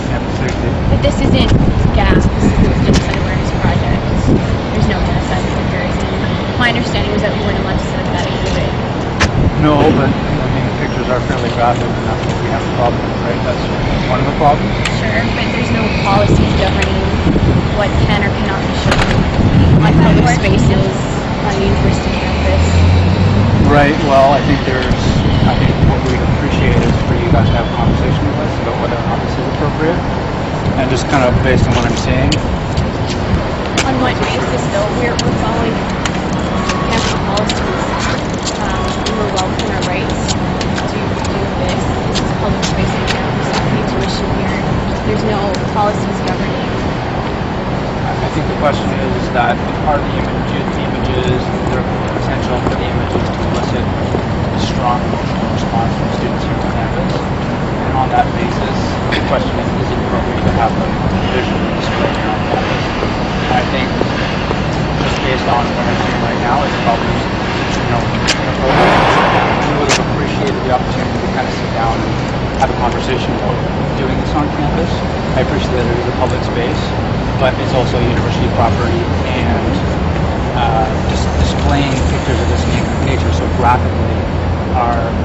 campus safety. But this isn't gas, this isn't the Genocide Awareness Project. There's no genocide stickers. And my understanding was that we weren't allowed to set up that exhibit. No, but I mean, the pictures are fairly graphic, and that's what we have a problem with, right? That's one of the problems. Sure, but there's no policies governing what can or cannot be shown on public spaces on a university campus. Right, well, I think what we'd appreciate is for you guys to have a conversation with us about whether or not this is appropriate. And just kind of based on what I'm saying. On what basis, though? We're following campus policies. We're well within our rights to do this. This is a public space on campus. We pay tuition here. There's no policies governing. I think the question is that are the images, the potential for the images to elicit a strong emotional response from students here on campus? And on that basis, the question is it appropriate to have them visually displayed here on campus? And I think, just based on what I'm seeing right now, it's probably inappropriate. We would have appreciated the opportunity to kind of sit down and have a conversation about doing this on campus. I appreciate that it is a public space, but it's also university property, and just displaying pictures of this nature so graphically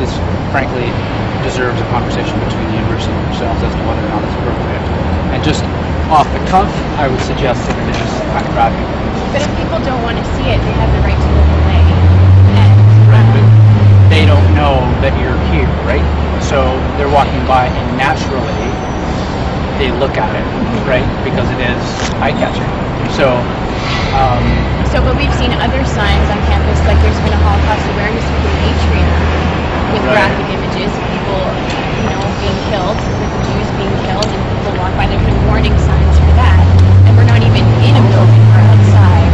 this frankly deserves a conversation between the university and themselves as to whether or not it's appropriate. And just off the cuff, I would suggest that it is kind of graphic. But if people don't want to see it, they have the right to look away. But they don't know that you're here, right? So they're walking by and naturally they look at it, right? Because it is eye-catching. But we've seen other signs on campus, like there's been a Holocaust awareness with the atrium, with graphic images of people, being killed, with the Jews being killed, and people walk by. There's been warning signs for that, and we're not even in a building, we're outside.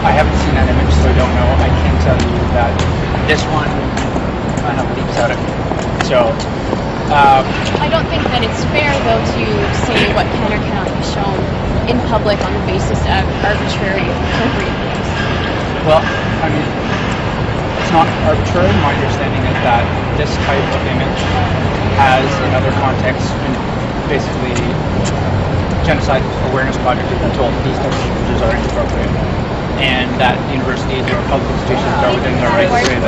I haven't seen that image, so I don't know. I can tell you that this one kind of leaps out at me. So, I don't think that it's fair, though, to say what can or cannot be shown in public on the basis of arbitrary appropriateness. Well, I mean, it's not arbitrary. My understanding is that this type of image has, in other contexts, been basically Genocide Awareness Project has been told that these types of images are inappropriate, and that universities or public institutions are within their right to say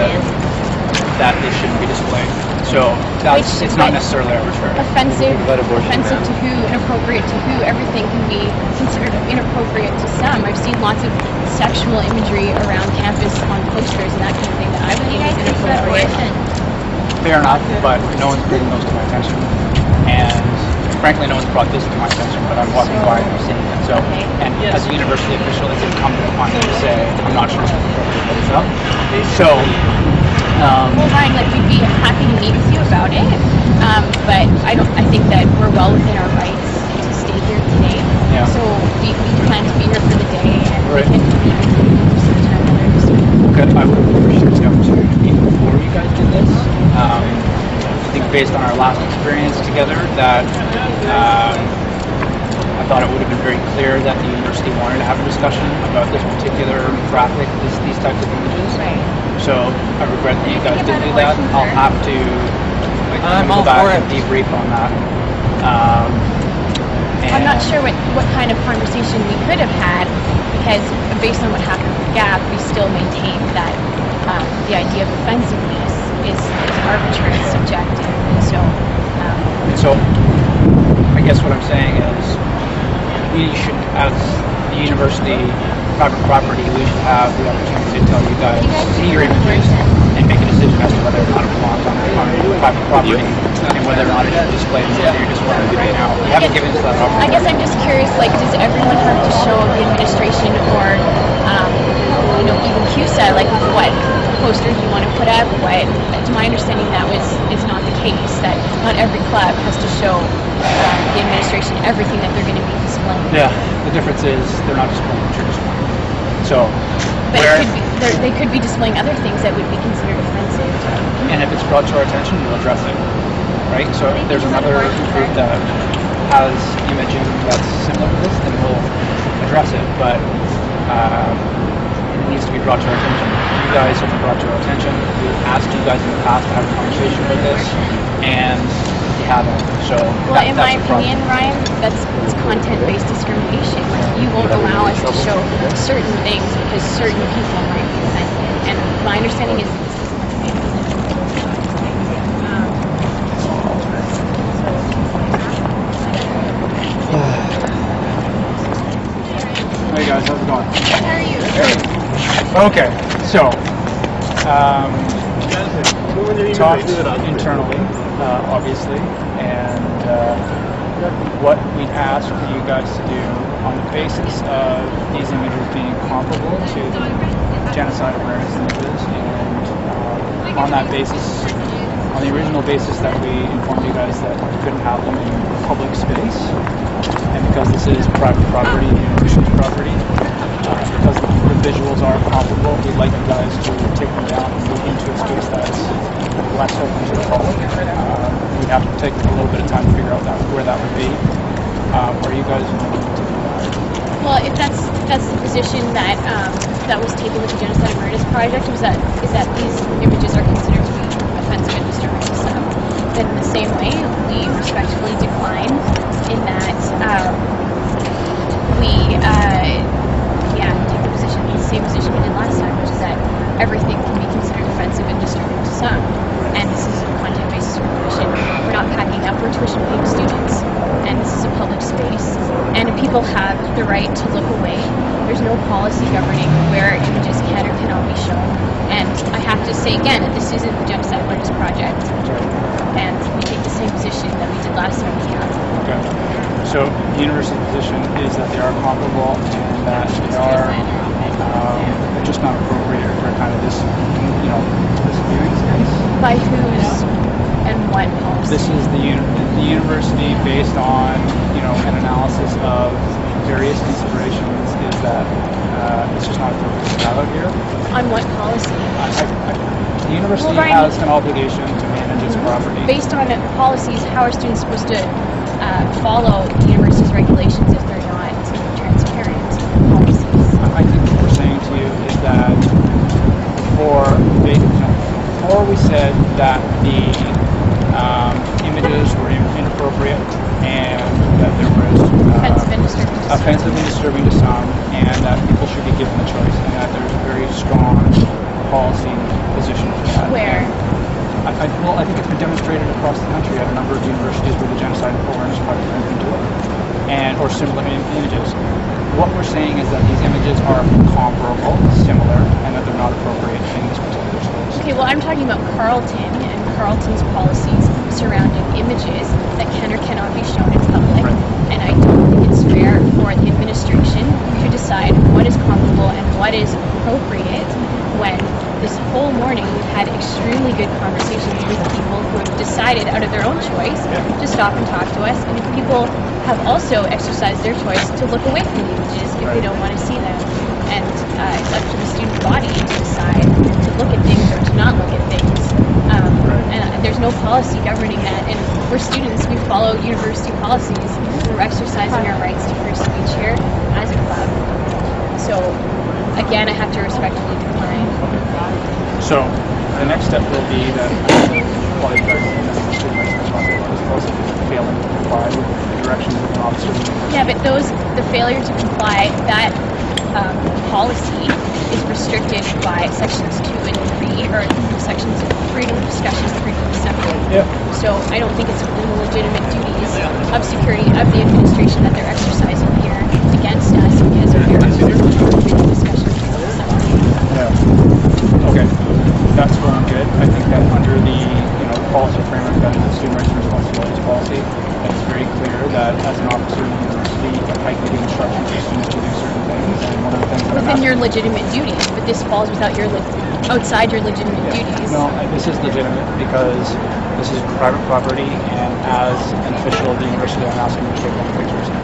that they shouldn't be displayed. So it's not necessarily arbitrary. Offensive to who, inappropriate to who, everything can be considered inappropriate to some. I've seen lots of sexual imagery around campus on posters and that kind of thing that I would think is inappropriate. Fair enough, but no one's bringing those to my attention. And frankly, no one's brought this to my attention, but I'm walking by and I'm seeing it. So, and as a university official, it's incumbent upon me to say, I'm not sure it's appropriate. So, well, Ryan, we'd be happy to meet with you about it, but I think that we're well within our rights to stay here today. Yeah. So we plan to be here for the day, and we can meet with you some time later. Okay, I would have appreciated the opportunity to meet before you guys did this. I think based on our last experience together, that I thought it would have been very clear that the university wanted to have a discussion about this particular graphic, these types of images. Right. So I regret that you guys didn't do that. I'll have to go back and debrief on that. I'm not sure what kind of conversation we could have had, because based on what happened with GAP, we still maintain that the idea of offensiveness is arbitrary and subjective. And so I guess what I'm saying is we should, as the university, private property, we should have the opportunity to tell you guys, see your images, and make a decision as to whether or not it belongs on private property, and whether or not it is displayed in whether you're displaying it right now. We haven't given us that opportunity. I guess I'm just curious, does everyone have to show the administration or, even CUSA, what posters you want to put up? To my understanding, that is not the case, that not every club has to show the administration everything that they're going to be displaying. Yeah, the difference is they're not displaying what you're displaying. But they could be displaying other things that would be considered offensive. And if it's brought to our attention, we'll address it, right? So if there's another group that has imaging that's similar to this, then we'll address it. But it needs to be brought to our attention. You guys have brought to our attention. We've asked you guys in the past to have a conversation with this, and haven't. So well, in my that's a problem. opinion, Ryan, that's content-based discrimination. You won't allow us to show certain things because certain people might be offended. And my understanding is this is Hey guys, how's it going? how are you? Okay, so talked internally, obviously, and what we asked for you guys to do on the basis of these images being comparable to the genocide awareness images, and on that basis, on the original basis that we informed you guys that we couldn't have them in public space, and because this is private property, the university's property, because the visuals are comparable, we'd like you guys to take them down and move into a space that's less open to the public. We'd have to take a little bit of time to figure out where that would be. Are you guys willing to do that? Well, if that's the position that that was taken with the Genocide Awareness Project, is that these images are considered to be offensive and disturbing to some, then in the same way, we respectfully decline in that we take the same position we did last time, which is that everything can be considered offensive and disturbing to some. And this is content-based discrimination. We're not packing up our tuition-paying students, and this is a public space. And people have the right to look away. There's no policy governing where images can or cannot be shown. And I have to say again that this isn't the Genocide Awareness Project. And we take the same position that we did last time we had. Okay. So the university's position is that they are comparable and that they are they're just not appropriate for kind of this, this viewing space. By whose and what policy? This is the university based on an analysis of various considerations is that it's just not appropriate to have out here. On what policy? The university has an obligation to manage its property. Based on policies, how are students supposed to follow the university's regulations if they're not transparent policies? I think what we're saying to you is that before we said that the images were inappropriate and that there was offensive and disturbing to some, and that people should be given the choice, and that there's a very strong policy position for that. Where? I think it's been demonstrated across the country at a number of universities where the Genocide Awareness Project has been doing, or similar images. What we're saying is that these images are comparable, similar, and that they're not appropriate in this particular space. Okay, well, I'm talking about Carleton and Carleton's policies surrounding images that can or cannot be shown in public. Right. And I don't think it's fair for the administration to decide what is comparable and what is appropriate when this whole morning we've had extremely good conversations with people who have decided out of their own choice to stop and talk to us, and people have also exercised their choice to look away from the images if they don't want to see them. And it's up to the student body to decide to look at things or to not look at things. And there's no policy governing that. And we're students, we follow university policies. We're exercising our rights to free speech here as a club. So, again, I have to respectfully decline. So, the next step will be that while you guys think that the student rights responsibility is also failing to comply with the directions of an officer. Yeah, but the failure to comply, that policy is restricted by sections 2 and 3, or sections of freedom of discussion, freedom of assembly. Yep. So I don't think it's within the legitimate duties of security of the administration that they're exercising here against us because of your freedom of discussion, freedom of assembly. Yeah. Okay. That's going good. I think that under the policy framework that is the student rights and responsibilities policy, it's very clear that as an officer in the university, I can give instructions to students to do certain things. And one of the things that within your legitimate duties, but this falls without your outside your legitimate duties. No, this is legitimate because this is private property, and as an official of the university, I'm asking you to take one.